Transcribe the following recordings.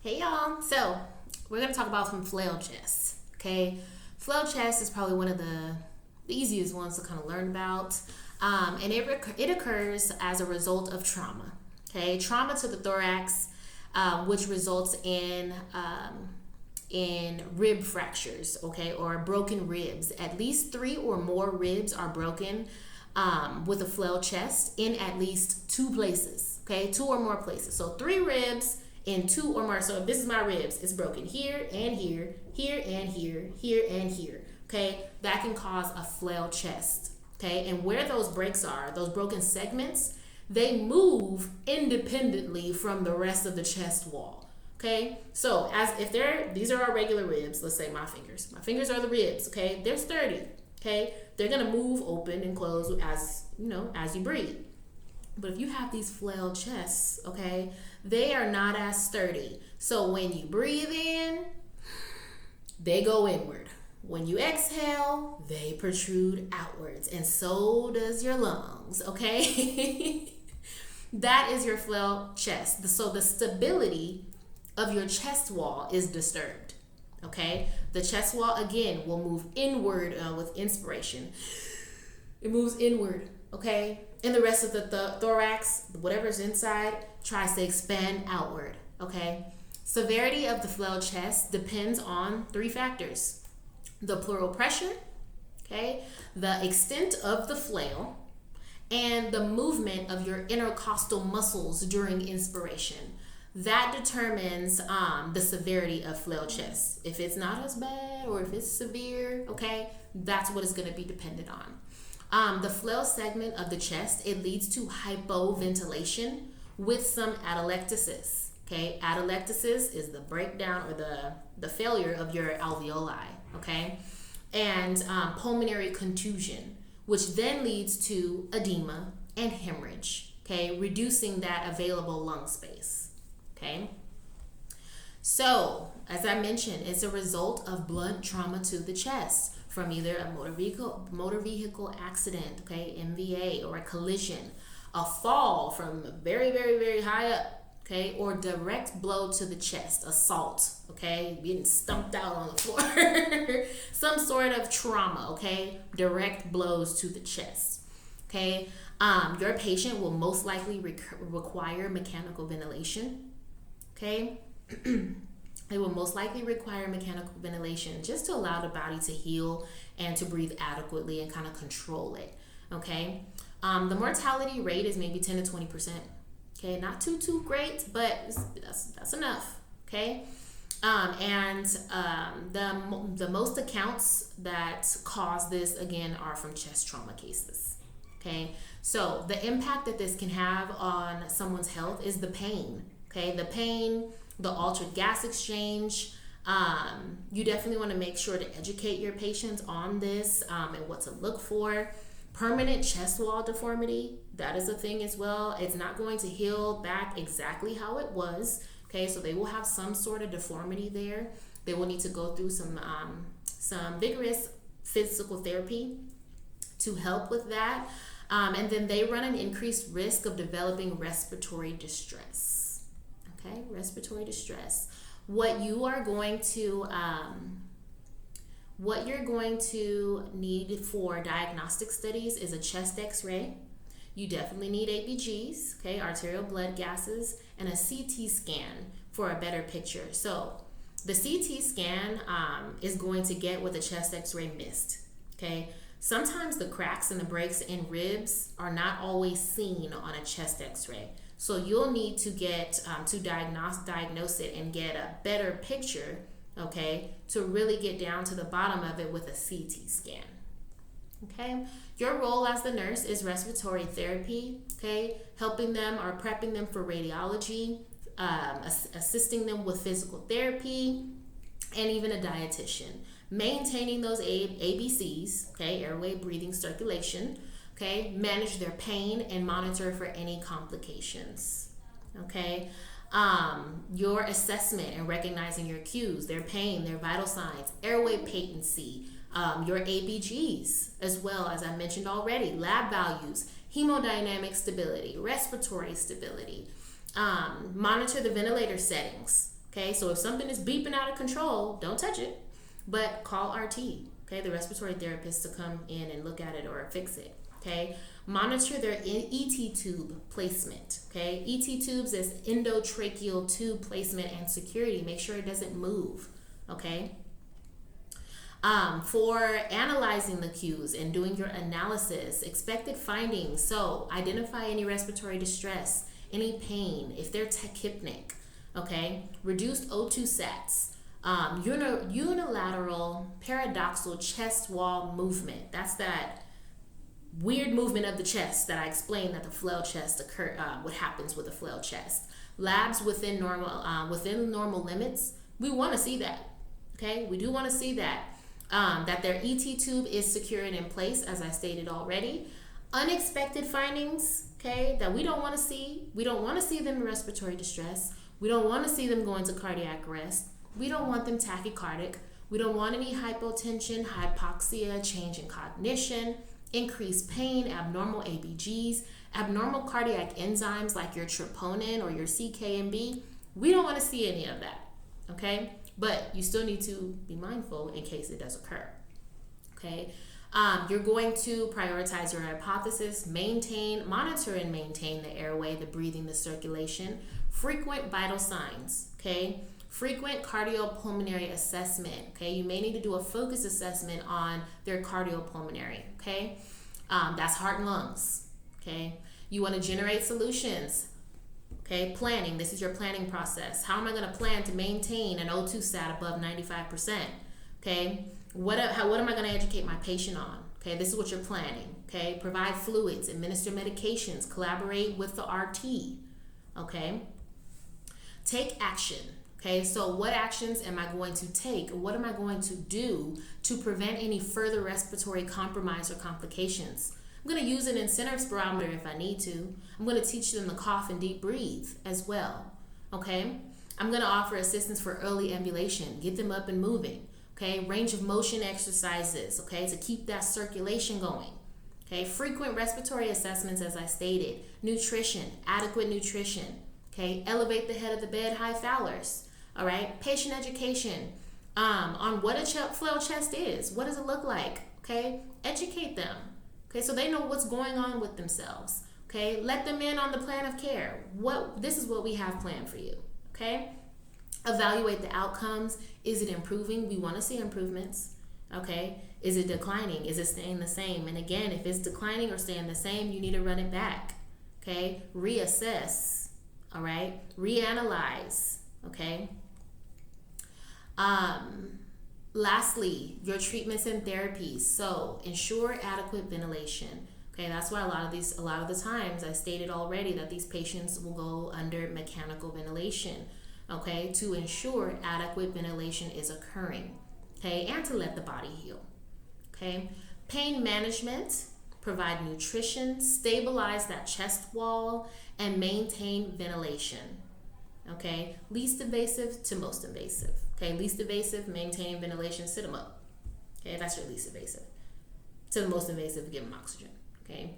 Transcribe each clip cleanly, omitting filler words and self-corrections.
Hey y'all. So we're gonna talk about some flail chest. Okay, flail chest is probably one of the easiest ones to kind of learn about, and it occurs as a result of trauma. Okay, trauma to the thorax, which results in rib fractures. Okay, or broken ribs. At least 3 or more ribs are broken with a flail chest in at least 2 places. Okay, 2 or more places. So 3 ribs in 2 or more. So if this is my ribs, it's broken here and here, here and here, here and here. Okay, that can cause a flail chest. Okay, and where those breaks are, those broken segments, they move independently from the rest of the chest wall. Okay, so as if these are our regular ribs, let's say my fingers. My fingers are the ribs. Okay, they're sturdy. Okay, they're gonna move open and close as you breathe. But if you have these flail chests, okay, they are not as sturdy. So when you breathe in, they go inward. When you exhale, they protrude outwards. And so does your lungs, okay? That is your flail chest. So the stability of your chest wall is disturbed, okay? The chest wall, again, will move inward with inspiration. It moves inward, okay? And the rest of the thorax, whatever's inside, tries to expand outward, okay? Severity of the flail chest depends on 3 factors. The pleural pressure, okay? The extent of the flail, and the movement of your intercostal muscles during inspiration. That determines the severity of flail chest. If it's not as bad or if it's severe, okay, that's what it's going to be dependent on. The flail segment of the chest, it leads to hypoventilation with some atelectasis. Okay, atelectasis is the breakdown or the failure of your alveoli. Okay, and pulmonary contusion, which then leads to edema and hemorrhage. Okay, reducing that available lung space. Okay. So, as I mentioned, it's a result of blunt trauma to the chest from either a motor vehicle accident, okay, MVA, or a collision, a fall from very, very, very high up, okay, or direct blow to the chest, assault, okay, getting stumped out on the floor, some sort of trauma, okay, direct blows to the chest, okay. Your patient will most likely require mechanical ventilation. Okay, it will most likely require mechanical ventilation just to allow the body to heal and to breathe adequately and kind of control it. Okay, the mortality rate is maybe 10 to 20%. Okay, not too great, but that's enough. Okay, the most accounts that cause this again are from chest trauma cases. Okay, so the impact that this can have on someone's health is the pain. Okay, the pain, the altered gas exchange. You definitely want to make sure to educate your patients on this and what to look for. Permanent chest wall deformity, that is a thing as well. It's not going to heal back exactly how it was. Okay, so they will have some sort of deformity there. They will need to go through some vigorous physical therapy to help with that. And then they run an increased risk of developing respiratory distress. Okay, respiratory distress. What you're going to need for diagnostic studies is a chest X-ray. You definitely need ABGs, okay, arterial blood gases, and a CT scan for a better picture. So the CT scan is going to get what the chest X-ray missed. Okay, sometimes the cracks and the breaks in ribs are not always seen on a chest X-ray. So you'll need to get to diagnose it and get a better picture, okay, to really get down to the bottom of it with a CT scan. Okay, your role as the nurse is respiratory therapy, okay, helping them or prepping them for radiology, assisting them with physical therapy, and even a dietitian. Maintaining those ABCs, okay, airway, breathing, circulation. Okay, manage their pain and monitor for any complications. Okay, your assessment and recognizing your cues, their pain, their vital signs, airway patency, your ABGs, as well as I mentioned already, lab values, hemodynamic stability, respiratory stability. Monitor the ventilator settings. Okay, so if something is beeping out of control, don't touch it, but call RT, okay, the respiratory therapist, to come in and look at it or fix it. Okay, monitor their ET tube placement. Okay, ET tubes is endotracheal tube placement and security. Make sure it doesn't move. Okay. For analyzing the cues and doing your analysis, expected findings. So identify any respiratory distress, any pain, if they're tachypnic. Okay, reduced O2 sats. Unilateral paradoxal chest wall movement. That's that weird movement of the chest that I explained that the flail chest what happens with the flail chest. Labs within normal limits. We want to see that. Okay, we do want to see that. That their ET tube is secure and in place, as I stated already. Unexpected findings, okay, that we don't want to see. We don't want to see them in respiratory distress. We don't want to see them go into cardiac arrest. We don't want them tachycardic. We don't want any hypotension, hypoxia, change in cognition, increased pain, abnormal ABGs, abnormal cardiac enzymes like your troponin or your CKMB. We don't want to see any of that, okay? But you still need to be mindful in case it does occur, okay? You're going to prioritize your hypothesis, monitor and maintain the airway, the breathing, the circulation, frequent vital signs, okay? Frequent cardiopulmonary assessment, okay? You may need to do a focus assessment on their cardiopulmonary, okay? That's heart and lungs, okay? You want to generate solutions, okay? Planning, this is your planning process. How am I going to plan to maintain an O2 sat above 95%, okay? What am I going to educate my patient on? Okay, this is what you're planning, okay? Provide fluids, administer medications, collaborate with the RT, okay? Take action. Okay, so what actions am I going to take? What am I going to do to prevent any further respiratory compromise or complications? I'm going to use an incentive spirometer if I need to. I'm going to teach them to cough and deep breathe as well. Okay, I'm going to offer assistance for early ambulation, get them up and moving. Okay, range of motion exercises, okay, to keep that circulation going. Okay, frequent respiratory assessments, as I stated. Nutrition, adequate nutrition. Okay, elevate the head of the bed, high Fowlers. All right, patient education on what a flail chest is. What does it look like? Okay, educate them. Okay, so they know what's going on with themselves. Okay, let them in on the plan of care. This is what we have planned for you. Okay, evaluate the outcomes. Is it improving? We want to see improvements. Okay, is it declining? Is it staying the same? And again, if it's declining or staying the same, you need to run it back. Okay, reassess. All right, reanalyze. Okay. Lastly, your treatments and therapies. So ensure adequate ventilation. Okay, that's why a lot of the times I stated already that these patients will go under mechanical ventilation. Okay, to ensure adequate ventilation is occurring. Okay, and to let the body heal. Okay, pain management. Provide nutrition, stabilize that chest wall, and maintain ventilation. Okay, least invasive to most invasive. Okay, least invasive, maintain ventilation, sit them up. Okay, that's your least invasive. To the most invasive, give them oxygen. Okay,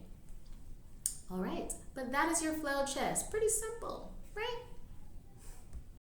all right, but that is your flail chest. Pretty simple, right?